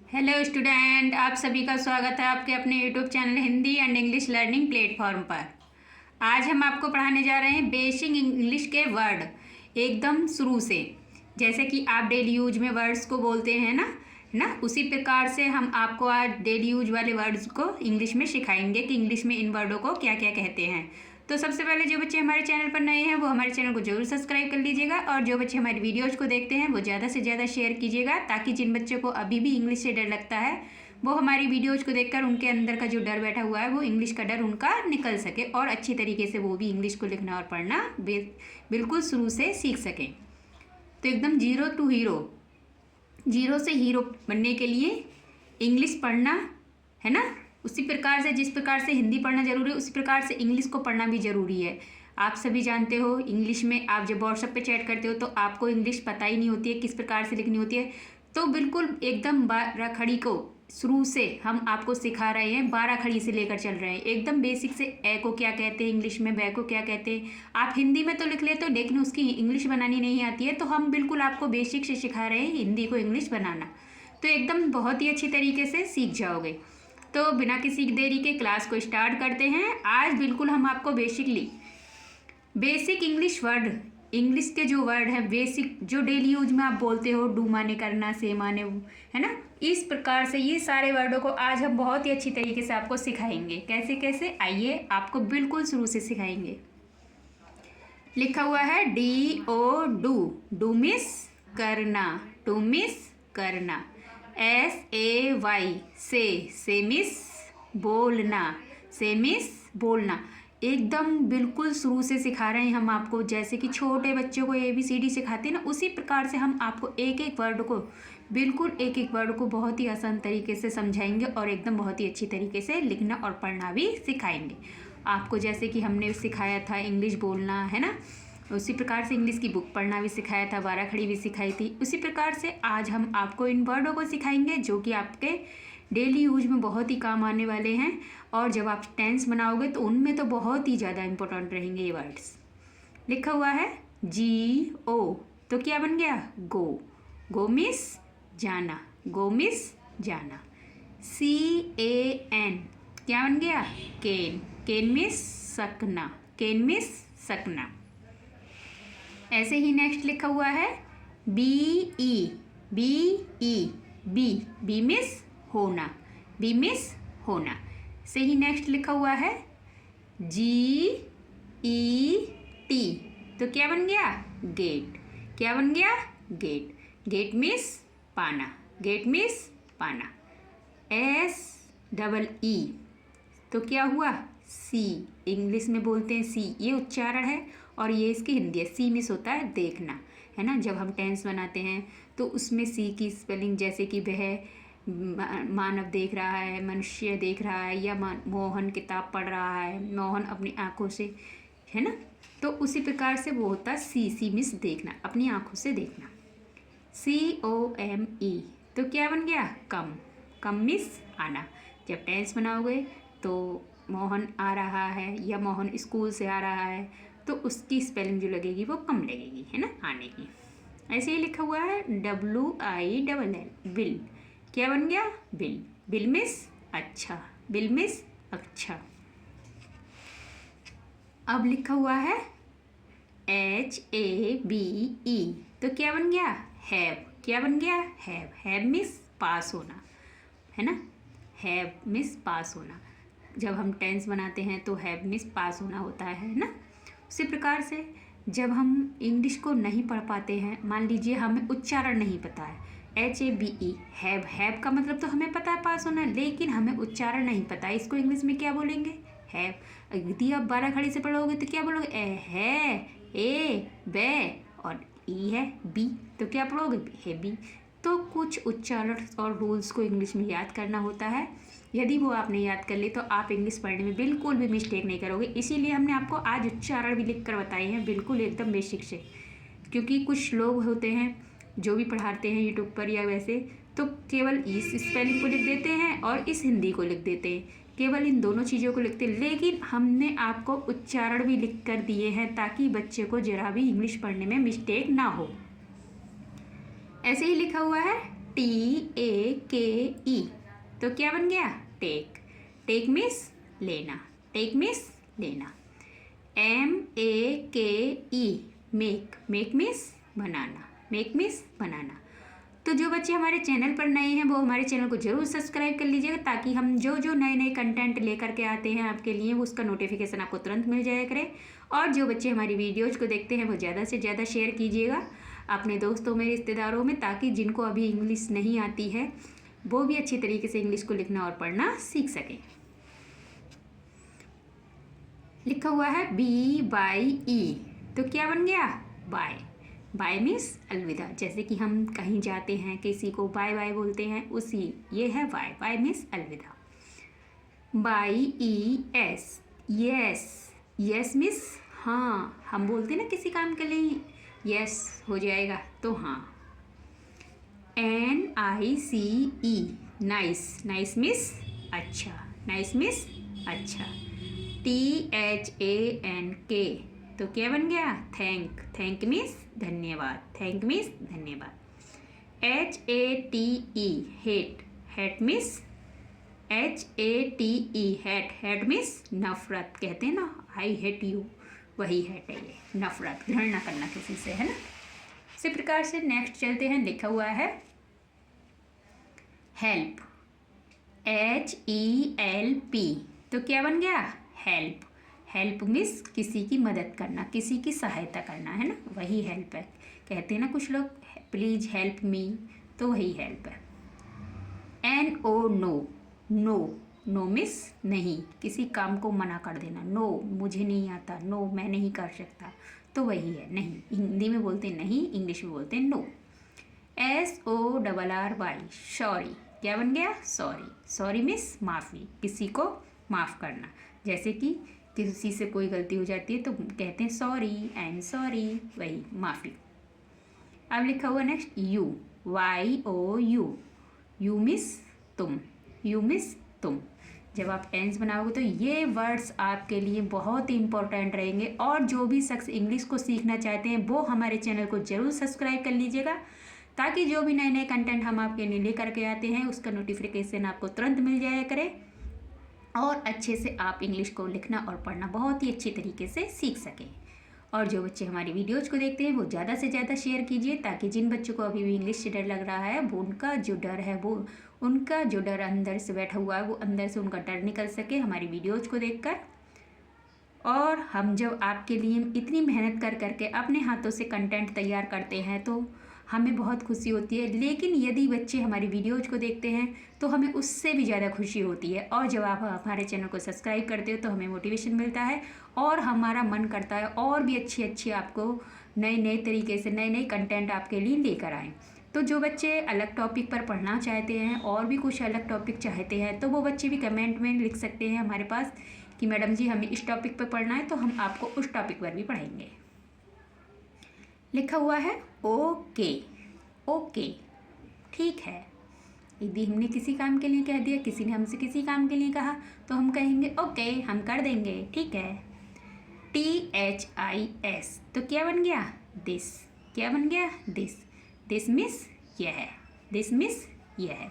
Hello student, आप सभी का स्वागत है आपके अपने YouTube channel Hindi and English learning platform पर। आज हम आपको पढ़ाने जा रहे हैं बेसिक इंग्लिश के वर्ड एकदम शुरू से। जैसे कि आप डेली यूज में वर्ड्स को बोलते हैं ना, उसी प्रकार से हम आपको आज डेली यूज वाले वर्ड्स को इंग्लिश में सिखाएंगे कि इंग्लिश में इन वर्डों को क्या क्या कहते हैं। तो सबसे पहले जो बच्चे हमारे चैनल पर नए हैं वो हमारे चैनल को जरूर सब्सक्राइब कर लीजिएगा, और जो बच्चे हमारी वीडियोज़ को देखते हैं वो ज़्यादा से ज़्यादा शेयर कीजिएगा, ताकि जिन बच्चों को अभी भी इंग्लिश से डर लगता है वो हमारी वीडियोज़ को देखकर उनके अंदर का जो डर बैठा हुआ है वो इंग्लिश का डर उनका निकल सके, और अच्छी तरीके से वो भी इंग्लिश को लिखना और पढ़ना बिल्कुल शुरू से सीख सकें। तो एकदम जीरो टू हीरो, जीरो से हीरो बनने के लिए इंग्लिश पढ़ना है ना, उसी प्रकार से जिस प्रकार से हिंदी पढ़ना जरूरी है उसी प्रकार से इंग्लिश को पढ़ना भी ज़रूरी है। आप सभी जानते हो इंग्लिश में आप जब व्हाट्सएप पे चैट करते हो तो आपको इंग्लिश पता ही नहीं होती है किस प्रकार से लिखनी होती है। तो बिल्कुल एकदम 12 खड़ी को शुरू से हम आपको सिखा रहे हैं, 12 खड़ी से लेकर चल रहे हैं एकदम बेसिक से। ए को क्या कहते हैं इंग्लिश में, बै को क्या कहते हैं। आप हिंदी में तो लिख लेते हो लेकिन उसकी इंग्लिश बनानी नहीं आती है, तो हम बिल्कुल आपको बेसिक से सिखा रहे हैं हिंदी को इंग्लिश बनाना। तो एकदम बहुत ही अच्छी तरीके से सीख जाओगे। तो बिना किसी देरी के क्लास को स्टार्ट करते हैं। आज बिल्कुल हम आपको बेसिक इंग्लिश वर्ड, इंग्लिश के जो वर्ड है बेसिक, जो डेली यूज में आप बोलते हो, डू माने करना, से माने, है ना, इस प्रकार से ये सारे वर्डों को आज हम बहुत ही अच्छी तरीके से आपको सिखाएंगे। कैसे कैसे, आइए आपको बिल्कुल शुरू से सिखाएंगे। लिखा हुआ है DO डू मिस करना, टू मिस करना। SAY से मिस बोलना, से मिस बोलना। एकदम बिल्कुल शुरू से सिखा रहे हैं हम आपको, जैसे कि छोटे बच्चों को ABCD सिखाते हैं ना, उसी प्रकार से हम आपको एक एक वर्ड को, बिल्कुल एक एक वर्ड को बहुत ही आसान तरीके से समझाएंगे और एकदम बहुत ही अच्छी तरीके से लिखना और पढ़ना भी सिखाएंगे आपको। जैसे कि हमने सिखाया था इंग्लिश बोलना, है ना, उसी प्रकार से इंग्लिश की बुक पढ़ना भी सिखाया था, 12 खड़ी भी सिखाई थी। उसी प्रकार से आज हम आपको इन वर्डों को सिखाएंगे जो कि आपके डेली यूज में बहुत ही काम आने वाले हैं, और जब आप टेंस बनाओगे तो उनमें तो बहुत ही ज़्यादा इंपॉर्टेंट रहेंगे ये वर्ड्स। लिखा हुआ है GO, तो क्या बन गया, गो मिस जाना, गो मिस जाना। CAN क्या बन गया, केन मिस सकना, केन मिस सकना। ऐसे ही नेक्स्ट लिखा हुआ है बी मिस होना, बी मिस होना। से ही नेक्स्ट लिखा हुआ है GET, तो क्या बन गया, गेट, क्या बन गया, गेट मिस पाना, गेट मिस पाना। SEE, तो क्या हुआ, सी, इंग्लिश में बोलते हैं सी, ये उच्चारण है और ये इसकी हिंदी है। सी मिस होता है देखना, है ना, जब हम टेंस बनाते हैं तो उसमें सी की स्पेलिंग, जैसे कि वह मानव देख रहा है, मनुष्य देख रहा है, या मोहन किताब पढ़ रहा है, मोहन अपनी आँखों से, है ना, तो उसी प्रकार से वो होता है सी मिस देखना, अपनी आँखों से देखना। COME, तो क्या बन गया, कम मिस आना। जब टेंस बनाओगे तो मोहन आ रहा है या मोहन स्कूल से आ रहा है तो उसकी स्पेलिंग जो लगेगी वो कम लगेगी, है ना, आने की। ऐसे ही लिखा हुआ है WILL, बिल, क्या बन गया, बिल मिस अच्छा, बिल मिस अच्छा। अब लिखा हुआ है HAVE, तो क्या बन गया, हैव, क्या बन गया, हैव मिस पास होना, है ना, हैव मिस पास होना। जब हम टेंस बनाते हैं तो हैव मिस पास होना होता है ना। उसी प्रकार से जब हम इंग्लिश को नहीं पढ़ पाते हैं, मान लीजिए हमें उच्चारण नहीं पता है, HAVE, हैव का मतलब तो हमें पता है पास होना, लेकिन हमें उच्चारण नहीं पता है, इसको इंग्लिश में क्या बोलेंगे, हैव। यदि आप 12 खड़ी से पढ़ोगे तो क्या बोलोगे, है, ए, बे, और ई है, बी, तो क्या पढ़ोगे, है बी। तो कुछ उच्चारण और रूल्स को इंग्लिश में याद करना होता है, यदि वो आपने याद कर ली तो आप इंग्लिश पढ़ने में बिल्कुल भी मिस्टेक नहीं करोगे। इसीलिए हमने आपको आज उच्चारण भी लिख कर बताए हैं, बिल्कुल एकदम बेसिक से। क्योंकि कुछ लोग होते हैं जो भी पढ़ाते हैं यूट्यूब पर या वैसे, तो केवल इस स्पेलिंग को लिख देते हैं और इस हिंदी को लिख देते हैं, केवल इन दोनों चीज़ों को लिखते हैं, लेकिन हमने आपको उच्चारण भी लिख कर दिए हैं ताकि बच्चे को जरा भी इंग्लिश पढ़ने में मिस्टेक ना हो। ऐसे ही लिखा हुआ है TAKE, तो क्या बन गया? टेक। टेक मीन्स लेना, टेक मीन्स लेना। MAKE, make. मेक मीन्स बनाना, मेक मीन्स बनाना। तो जो बच्चे हमारे चैनल पर नए हैं वो हमारे चैनल को जरूर सब्सक्राइब कर लीजिएगा, ताकि हम जो जो नए नए कंटेंट लेकर के आते हैं आपके लिए वो उसका नोटिफिकेशन आपको तुरंत मिल जाया करे। और जो बच्चे हमारी वीडियोज को देखते हैं वो ज़्यादा से ज़्यादा शेयर कीजिएगा अपने दोस्तों में, रिश्तेदारों में, ताकि जिनको अभी इंग्लिश नहीं आती है वो भी अच्छी तरीके से इंग्लिश को लिखना और पढ़ना सीख सकें। लिखा हुआ है BYE, तो क्या बन गया? बाय। बाय मीन्स अलविदा। जैसे कि हम कहीं जाते हैं किसी को बाय बाय बोलते हैं, उसी ये है बाय। बाय मीन्स अलविदा। YES, yes. यस मीन्स हाँ, हम बोलते हैं ना किसी काम के लिए यस हो जाएगा तो हाँ। NICE, nice. नाइस मीन्स अच्छा, नाइस मीन्स अच्छा। THANK, तो क्या बन गया? थैंक। थैंक मीन्स धन्यवाद, थैंक मीन्स धन्यवाद। HATE, hate. Hate means HATE, hate. Hate means नफरत, कहते हैं ना आई हेट यू, वही हेट है ये, नफरत, घृणा करना किसी से, है ना। इसी प्रकार से नेक्स्ट चलते हैं। लिखा हुआ है हेल्प, HELP, तो क्या बन गया? हेल्प। हेल्प मीन्स किसी की मदद करना, किसी की सहायता करना, है ना, वही हेल्प है। कहते हैं ना कुछ लोग प्लीज़ हेल्प मी, तो वही हेल्प है। NO, no. No. No means नहीं, किसी काम को मना कर देना। नो, मुझे नहीं आता, नो मैं नहीं कर सकता, तो वही है नहीं। हिंदी में बोलते नहीं, इंग्लिश में बोलते नो। SORRY, सॉरी, क्या बन गया? सॉरी। सॉरी मीन्स माफ़ी, किसी को माफ़ करना। जैसे कि किसी से कोई गलती हो जाती है तो कहते हैं सॉरी, आई एम सॉरी, वही माफ़ी। अब लिखा हुआ नेक्स्ट YOU, यू मिस तुम। यू मिस तुम। जब आप टेंस बनाओगे तो ये वर्ड्स आपके लिए बहुत ही इंपॉर्टेंट रहेंगे। और जो भी शख्स इंग्लिश को सीखना चाहते हैं वो हमारे चैनल को ज़रूर सब्सक्राइब कर लीजिएगा, ताकि जो भी नए नए कंटेंट हम आपके लिए लेकर के आते हैं उसका नोटिफिकेशन आपको तुरंत मिल जाया करे, और अच्छे से आप इंग्लिश को लिखना और पढ़ना बहुत ही अच्छी तरीके से सीख सकें। और जो बच्चे हमारी वीडियोज़ को देखते हैं वो ज़्यादा से ज़्यादा शेयर कीजिए, ताकि जिन बच्चों को अभी भी इंग्लिश से डर लग रहा है वो उनका जो डर है, वो उनका जो डर अंदर से बैठा हुआ है वो अंदर से उनका डर निकल सके हमारी वीडियोज़ को देखकर। और हम जब आपके लिए इतनी मेहनत कर करके अपने हाथों से कंटेंट तैयार करते हैं तो हमें बहुत खुशी होती है, लेकिन यदि बच्चे हमारी वीडियोज को देखते हैं तो हमें उससे भी ज़्यादा खुशी होती है। और जब आप हमारे चैनल को सब्सक्राइब करते हो तो हमें मोटिवेशन मिलता है और हमारा मन करता है और भी अच्छी अच्छी आपको नए नए तरीके से नए नए कंटेंट आपके लिए लेकर आएँ। तो जो बच्चे अलग टॉपिक पर पढ़ना चाहते हैं और भी कुछ अलग टॉपिक चाहते हैं तो वो बच्चे भी कमेंट में लिख सकते हैं हमारे पास कि मैडम जी हमें इस टॉपिक पर पढ़ना है, तो हम आपको उस टॉपिक पर भी पढ़ाएंगे। लिखा हुआ है ओके। ओके, ठीक है। यदि हमने किसी काम के लिए कह दिया, किसी ने हमसे किसी काम के लिए कहा, तो हम कहेंगे ओके, हम कर देंगे, ठीक है। THIS, तो क्या बन गया? दिस। क्या बन गया? दिस। दिस मिस यह। दिस मिस यह।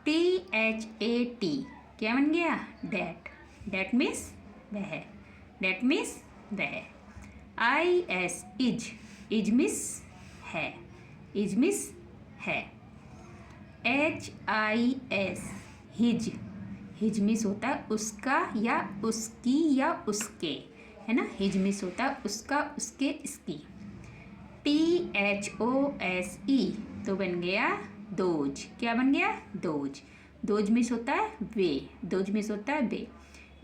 THAT, क्या बन गया? डैट। डैट मिस वह। डैट मिस वह। IS, is. इज मिस है। इज मिस है। HIS, his. हिज मिस होता है उसका या उसकी या उसके, है ना। हिज मिस होता है उसका, उसके, इसकी। THOSE, तो बन गया दोज। क्या बन गया? दोज। दोज मिस होता है वे। दोज मिस होता है वे।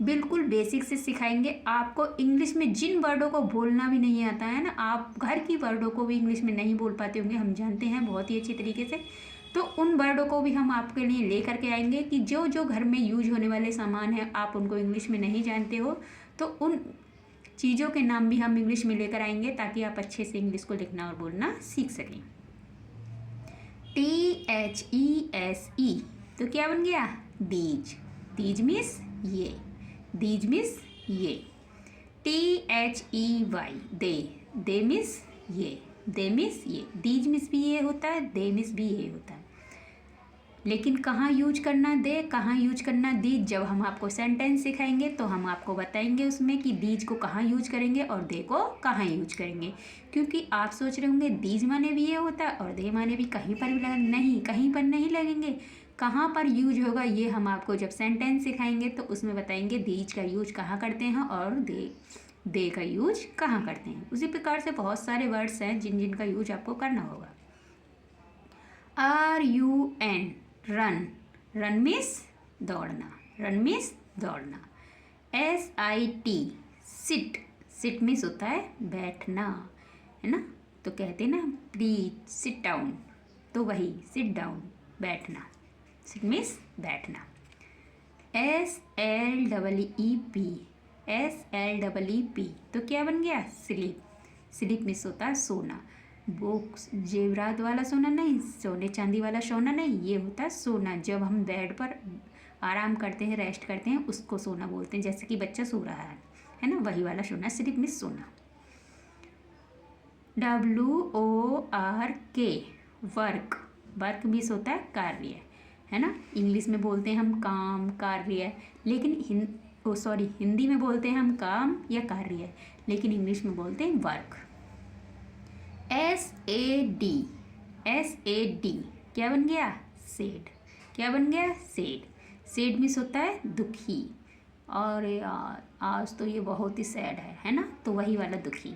बिल्कुल बेसिक से सिखाएंगे आपको। इंग्लिश में जिन वर्डों को बोलना भी नहीं आता है ना, आप घर की वर्डों को भी इंग्लिश में नहीं बोल पाते होंगे, हम जानते हैं बहुत ही अच्छी तरीके से, तो उन वर्डों को भी हम आपके लिए ले करके आएंगे कि जो जो घर में यूज होने वाले सामान हैं आप उनको इंग्लिश में नहीं जानते हो, तो उन चीज़ों के नाम भी हम इंग्लिश में लेकर आएंगे, ताकि आप अच्छे से इंग्लिश को लिखना और बोलना सीख सकें। THESE, तो क्या बन गया? दीज। दीज मिस ये। दीज मिस ये। THEY, they. दे मिस ये। दे मिस ये। दीज मिस भी ये होता है, दे मिस भी ये होता है। लेकिन कहाँ यूज करना दे, कहाँ यूज करना दीज, जब हम आपको सेंटेंस सिखाएंगे तो हम आपको बताएंगे उसमें कि दीज को कहाँ यूज करेंगे और दे को कहाँ यूज करेंगे। क्योंकि आप सोच रहे होंगे दीज माने भी ये होता है और दे माने भी कहीं पर भी नहीं, कहीं पर नहीं लगेंगे। कहाँ पर यूज होगा ये हम आपको जब सेंटेंस सिखाएंगे तो उसमें बताएंगे दीज का यूज कहाँ करते हैं और दे का यूज कहाँ करते हैं। उसी प्रकार से बहुत सारे वर्ड्स हैं जिनका यूज आपको करना होगा। RUN रन, रन मीन्स दौड़ना, रन मीन्स दौड़ना। SIT सिट, सिट मीन्स होता है बैठना, है ना। तो कहते हैं ना प्लीज सिट डाउन, तो वही सिट डाउन बैठना, सिट मीन्स बैठना। SLEEP तो क्या बन गया स्लीप, स्लीप मीन्स होता है सोना। वो जेवरात वाला सोना नहीं, सोने चांदी वाला सोना नहीं, ये होता है सोना। जब हम बेड पर आराम करते हैं, रेस्ट करते हैं, उसको सोना बोलते हैं। जैसे कि बच्चा सो रहा है ना, वही वाला सोना, स्लीप मीन्स सोना। WORK वर्क, वर्क मीन्स होता है कार्य, है ना। इंग्लिश में बोलते हैं हम काम, कार्य, लेकिन हिंदी में बोलते हैं हम काम या कार्य, लेकिन इंग्लिश में बोलते हैं वर्क। SAD क्या बन गया सेड, क्या बन गया सेड, सेड मीन्स होता है दुखी। और यार आज तो ये बहुत ही सैड है ना, तो वही वाला दुखी।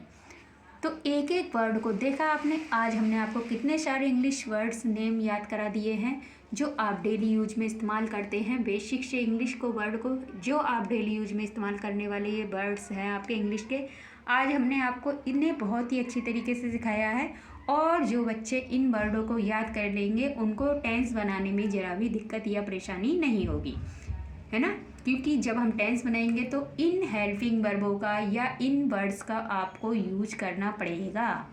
तो एक एक वर्ड को देखा आपने। आज हमने आपको कितने सारे इंग्लिश वर्ड्स नेम याद करा दिए हैं जो आप डेली यूज में इस्तेमाल करते हैं। बेसिक से इंग्लिश को वर्ड को जो आप डेली यूज में इस्तेमाल करने वाले ये वर्ड्स हैं आपके इंग्लिश के, आज हमने आपको इन्हें बहुत ही अच्छी तरीके से सिखाया है। और जो बच्चे इन वर्डों को याद कर लेंगे उनको टेंस बनाने में ज़रा भी दिक्कत या परेशानी नहीं होगी, है ना। क्योंकि जब हम टेंस बनाएंगे तो इन हेल्पिंग वर्बों का या इन वर्ड्स का आपको यूज करना पड़ेगा।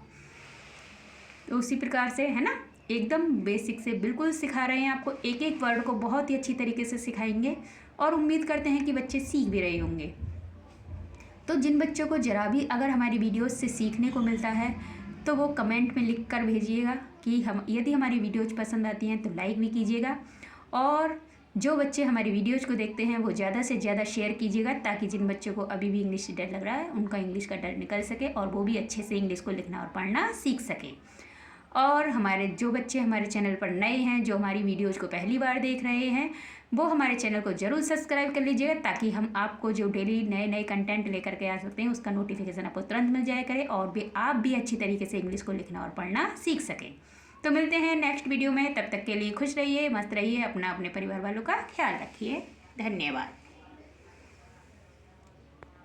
तो उसी प्रकार से, है ना, एकदम बेसिक से बिल्कुल सिखा रहे हैं आपको। एक एक वर्ड को बहुत ही अच्छी तरीके से सिखाएंगे और उम्मीद करते हैं कि बच्चे सीख भी रहे होंगे। तो जिन बच्चों को ज़रा भी अगर हमारी वीडियोस से सीखने को मिलता है तो वो कमेंट में लिख कर भेजिएगा कि यदि हमारी वीडियोज पसंद आती हैं तो लाइक भी कीजिएगा। और जो बच्चे हमारी वीडियोज को देखते हैं वो ज़्यादा से ज़्यादा शेयर कीजिएगा, ताकि जिन बच्चों को अभी भी इंग्लिश से डर लग रहा है उनका इंग्लिश का डर निकल सके और वो भी अच्छे से इंग्लिश को लिखना और पढ़ना सीख सके। और हमारे जो बच्चे हमारे चैनल पर नए हैं, जो हमारी वीडियोज़ को पहली बार देख रहे हैं, वो हमारे चैनल को ज़रूर सब्सक्राइब कर लीजिएगा, ताकि हम आपको जो डेली नए नए कंटेंट लेकर के आ सकते हैं उसका नोटिफिकेशन आपको तुरंत मिल जाया करे और भी आप भी अच्छी तरीके से इंग्लिश को लिखना और पढ़ना सीख सकें। तो मिलते हैं नेक्स्ट वीडियो में, तब तक के लिए खुश रहिए, मस्त रहिए, अपने परिवार वालों का ख्याल रखिए। धन्यवाद।